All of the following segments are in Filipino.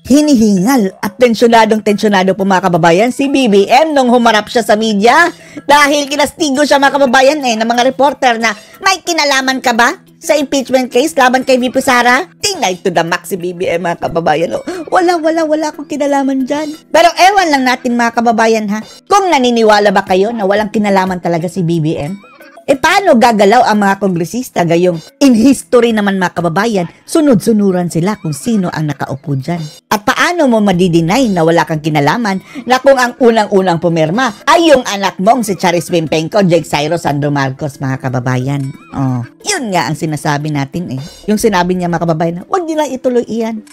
Hinihingal at tensyonado po mga kababayan si BBM nung humarap siya sa media dahil kinastigo siya mga kababayan ng mga reporter na may kinalaman ka ba sa impeachment case laban kay VP Sara? Tingay to the max si BBM mga kababayan. Wala akong kinalaman dyan. Pero ewan lang natin mga kababayan ha, kung naniniwala ba kayo na walang kinalaman talaga si BBM? Paano gagalaw ang mga kongresista gayong in history naman mga kababayan, sunod-sunuran sila kung sino ang nakaupo dyan? At paano mo madidinay na wala kang kinalaman na kung ang unang-unang pumirma ay yung anak mong si Charis Bimpenko, Jake Cyril Sandro Marcos mga kababayan? Yun nga ang sinasabi natin Yung sinabi niya mga kababayan na huwag nila ituloy iyan.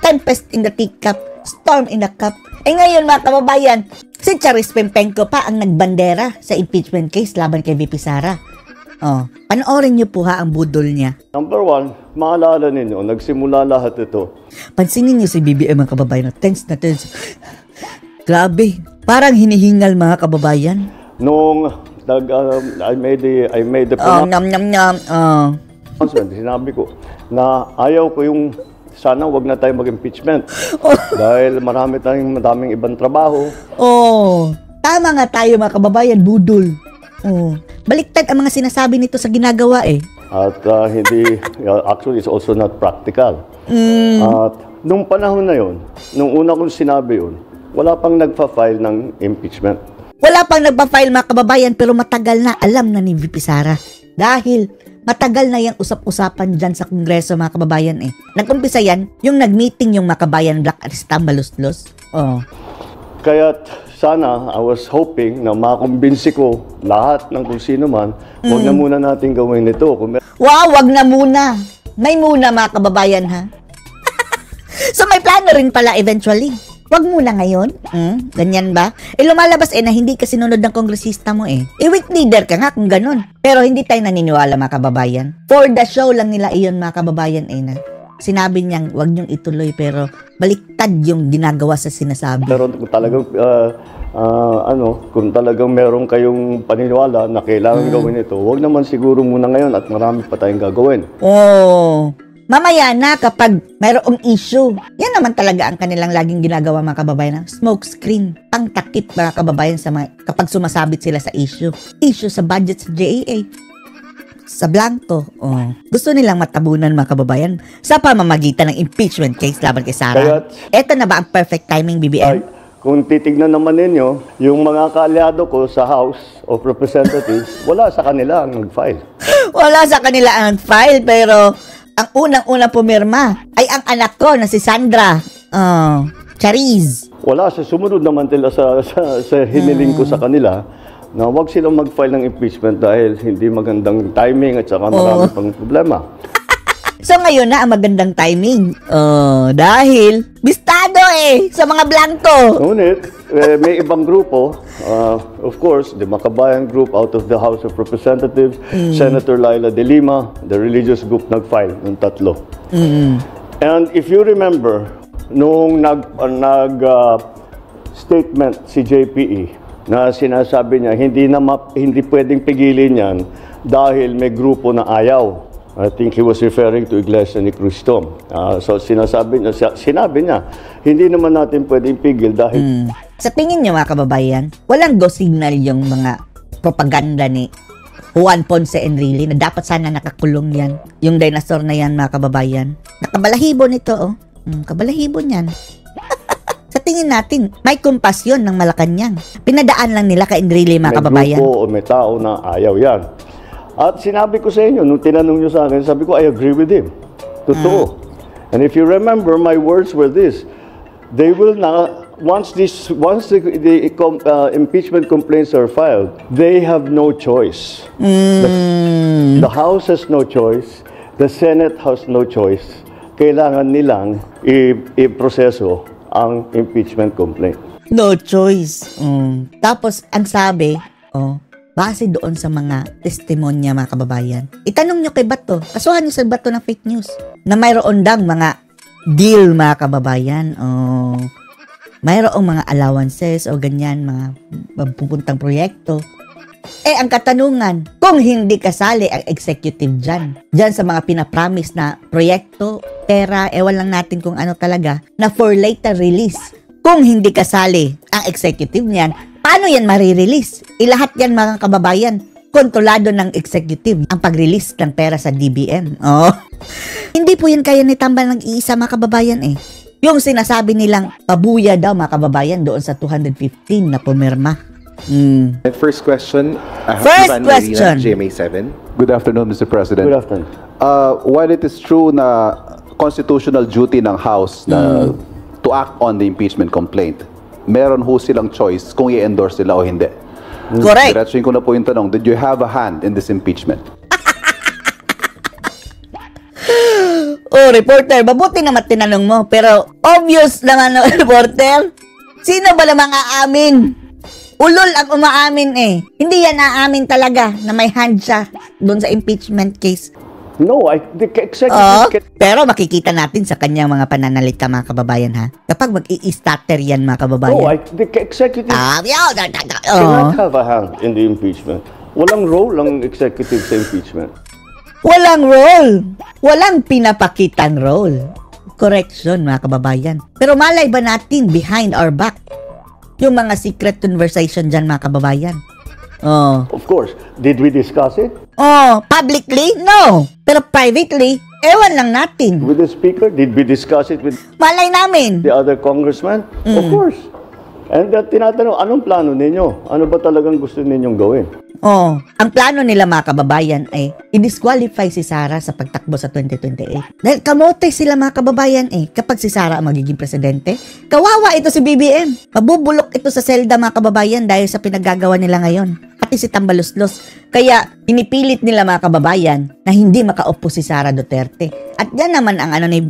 Tempest in the teacup, storm in the cup. Ngayon mga kababayan, si Charis Bimpenko pa ang nagbandera sa impeachment case laban kay VP Sara. Panoorin niyo po ha ang budol niya. Number one, maalala ninyo, nagsimula lahat ito. Pansinin niyo si BBM mga kababayan na tense na tense. Grabe, parang hinihingal mga kababayan. Nung I made the announcement, sinabi ko na ayaw ko yung sana wag na tayo mag-impeachment. Dahil madaming ibang trabaho. Tama nga tayo mga kababayan, budol. Baliktad ang mga sinasabi nito sa ginagawa At actually it's also not practical. At nung panahon na yon, nung una kong sinabi yun, wala pang nagpa-file ng impeachment. Wala pang nagpa-file mga kababayan pero matagal na alam na ni VP Sara. Dahil matagal na yung usap-usapan dyan sa Kongreso mga kababayan Nag-umpisa yan, yung nag-meeting yung mga kabayan Black at Tambaluslos. Kaya sana, I was hoping na makumbinsi ko lahat ng kung sino man, huwag na muna natin gawin ito. Wow, wag na muna. May muna mga kababayan ha. So may plano rin pala eventually. Wag muna ngayon. Ganyan ba? Lumalabas na hindi ka sinunod ng kongresista mo weak leader ka nga kung ganun. Pero hindi tayo naniniwala mga kababayan. For the show lang nila iyon mga kababayan na sinabi niyang wag niyong ituloy pero baliktad yung ginagawa sa sinasabi. Pero kung talagang kung talagang meron kayong paniniwala na kailangan gawin ito, wag naman siguro muna ngayon at marami pa tayong gagawin. Mamaya na kapag mayroong issue. Yan naman talaga ang kanilang laging ginagawa mga kababayan. Smoke screen, pangtakip mga kababayan kapag sumasabit sila sa issue. Issue sa budget sa JAA. Sa blanco. Gusto nilang matabunan mga kababayan sa pamamagitan ng impeachment case laban kay Sara. Eto na ba ang perfect timing, BBM? Kung titignan naman ninyo, yung mga kaalyado ko sa House of Representatives, wala sa kanila ang nag-file. Wala sa kanila ang nag-file, pero ang unang-unang pumirma ay ang anak ko na si Sandra Chariz. Wala, sumunod naman nila sa hiniling ko sa kanila na huwag silang mag-file ng impeachment dahil hindi magandang timing at saka marami pang problema. So ngayon na ang magandang timing. Dahil bistado sa mga blanco. Ngunit, may ibang grupo, of course, the Makabayan Group out of the House of Representatives, Senator Laila De Lima, the religious group nag-file ng 3. And if you remember, nung statement si JPE na sinasabi niya, hindi pwedeng pigilin yan dahil may grupo na ayaw. I think he was referring to Iglesia ni Cristo. So sinabi niya, hindi naman natin pwedeng pigil dahil... Sa tingin niyo mga kababayan, walang go signal yung mga propaganda ni Juan Ponce Enrile na dapat sana nakakulong yan. Yung dinosaur na yan mga kababayan. Nakabalahibo nito kabalahibo niyan. Sa tingin natin, may kumpasyon ng Malacanang. Pinadaan lang nila kay Enrile mga kababayan. May grupo o may tao na ayaw yan. At sinabi ko sa inyo, nung tinanong nyo sa akin, sabi ko, I agree with him. Totoo. And if you remember, my words were this. They will not, once the impeachment complaints are filed, they have no choice. The House has no choice. The Senate has no choice. Kailangan nilang i-proseso ang impeachment complaint. No choice. Tapos, ang sabi, base doon sa mga testimonya mga kababayan. Itanong nyo kay Bato, kasuhan nyo sa Bato ng fake news, na mayroon dang mga deal mga kababayan, mayroong mga allowances o ganyan, mga pupuntang proyekto Ang katanungan, kung hindi kasali ang executive dyan sa mga pinapromise na proyekto, pera, ewan lang natin kung ano talaga, na for later release. Kung hindi kasali ang executive niyan, paano yan marirelease? Lahat yan mga kababayan, kontrolado ng executive ang pag-release ng pera sa DBM. Hindi po yan kaya nitambal ng iisa mga kababayan Yung sinasabi nilang pabuya daw mga kababayan doon sa 215 na pumirma. First question. First question. GMA7. Good afternoon, Mr. President. Good afternoon. While it is true na constitutional duty ng House na to act on the impeachment complaint, meron ho silang choice kung i-endorse sila o hindi. Correct. Diretsuhin ko na po yung tanong, did you have a hand in this impeachment? Reporter, mabuti naman tinanong mo. Pero obvious naman, reporter. Sino ba namang aamin? Ulol ang umaamin Hindi yan aamin talaga na may hand siya doon sa impeachment case. No, the executive Pero makikita natin sa kanyang mga pananalita mga kababayan kapag mag-i-stutter yan mga kababayan. the executive Oh. cannot have a hand in the impeachment. Walang role ang executive sa impeachment. Walang role. Walang pinapakitang role. Correction mga kababayan. Pero malay ba natin behind our back yung mga secret conversation dyan mga kababayan? Of course. Did we discuss it? Publicly? No. Pero privately, ewan lang natin. With the speaker? Did we discuss it with Malay namin. the other congressman? Of course. And tinatanong, anong plano ninyo? Ano ba talagang gusto ninyong gawin? Ang plano nila mga kababayan ay i-disqualify si Sara sa pagtakbo sa 2028. Dahil kamote sila mga kababayan kapag si Sara ang magiging presidente. Kawawa ito si BBM. Mabubulok ito sa selda mga kababayan dahil sa pinaggagawa nila ngayon. Pati si Tambaluslos. Kaya pinipilit nila mga kababayan na hindi makaupo si Sara Duterte. At yan naman ang ni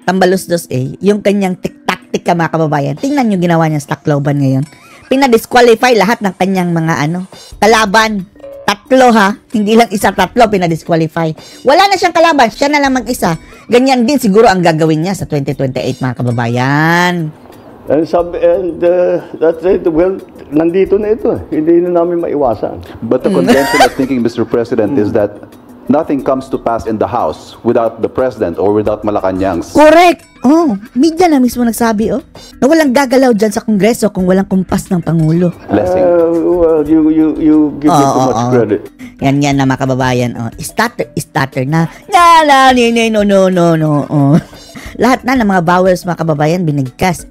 Tambaluslos yung kanyang taktik mga kababayan. Tingnan yung ginawa niya sa Tacloban ngayon. Pinadisqualify lahat ng kanyang mga kalaban. Tatlo hindi lang isa, tatlo pinadisqualify. Wala na siyang kalaban, siya na lang mag-isa. Ganyan din siguro ang gagawin niya sa 2028 mga kababayan. And that's it. Well, nandito na ito. Hindi na namin maiwasan. But the conventional thinking, Mr. President, is that nothing comes to pass in the House without the President or without Malacanang's. Correct! Media na mismo nagsabi, na walang gagalaw dyan sa Kongreso kung walang kumpas ng Pangulo. Blessing. Well, you give me too much credit. Yan na mga kababayan. Starter na. No. Lahat na ng mga bowels mga kababayan binigkas.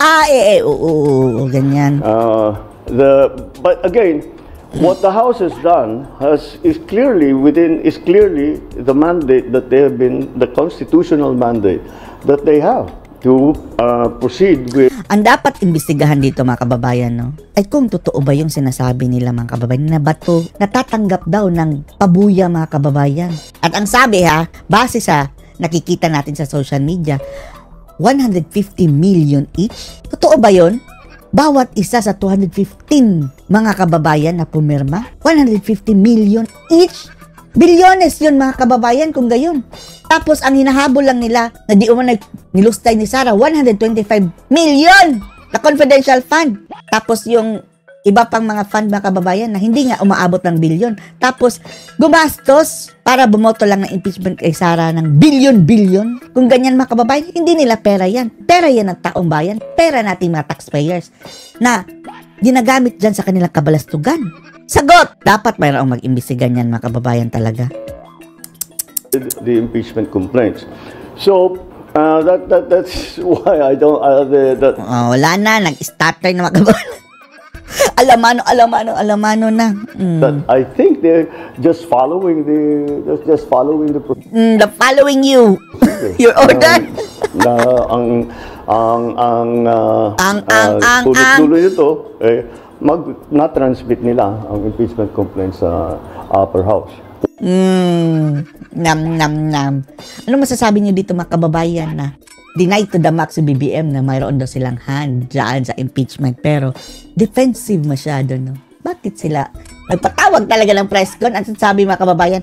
Ganyan. But again, what the House has done is clearly the mandate that they have been, the constitutional mandate that they have to proceed with. Ang dapat imbestigahan dito mga kababayan ay kung totoo ba yung sinasabi nila mga kababayan na bato natatanggap daw ng pabuya mga kababayan. At ang sabi base sa nakikita natin sa social media, 150 million each. Totoo ba yun? Bawat isa sa 215 mga kababayan na pumirma, 150 million each. Bilyones yun mga kababayan kung gayon. Tapos ang hinahabol lang nila na di umano nilustay ni Sara, 125 million na confidential fund. Tapos yung iba pang mga fund mga kababayan na hindi nga umaabot ng bilyon. Tapos gumastos para bumoto lang ng impeachment kay Sara ng bilyon-bilyon. Kung ganyan mga kababayan, hindi nila pera yan. Pera yan ng taong bayan. Pera nating mga taxpayers na ginagamit dyan sa kanilang kabalastugan. Sagot! Dapat mayroong mag-imbestiga niyan mga kababayan talaga. The impeachment complaints. So, that's why I don't... wala na, nag-starter na mga kababayan. Alamano na. But I think they're just following the Following you. Your order. Tuloy-tuloy ito, na-transmit nila ang impeachment complaint sa upper house. Ano masasabi niyo dito mga kababayan na denied to the max si BBM na mayroon daw silang hand dyan sa impeachment pero defensive masyado, no? Bakit sila nagpatawag talaga ng press con at sabi mga kababayan,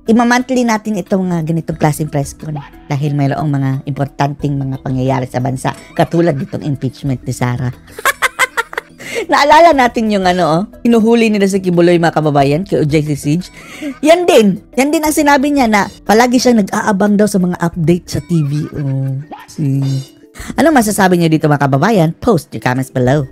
imamantli natin itong ganitong klaseng press con dahil mayroong mga importanteng mga pangyayari sa bansa katulad nitong impeachment ni Sara. Naalala natin yung hinuhuli nila si Kibuloy, mga kababayan, kay OJ Siege. Yan din ang sinabi niya na palagi siyang nag-aabang daw sa mga update sa TV. Anong masasabi niyo dito, mga kababayan? Post your comments below.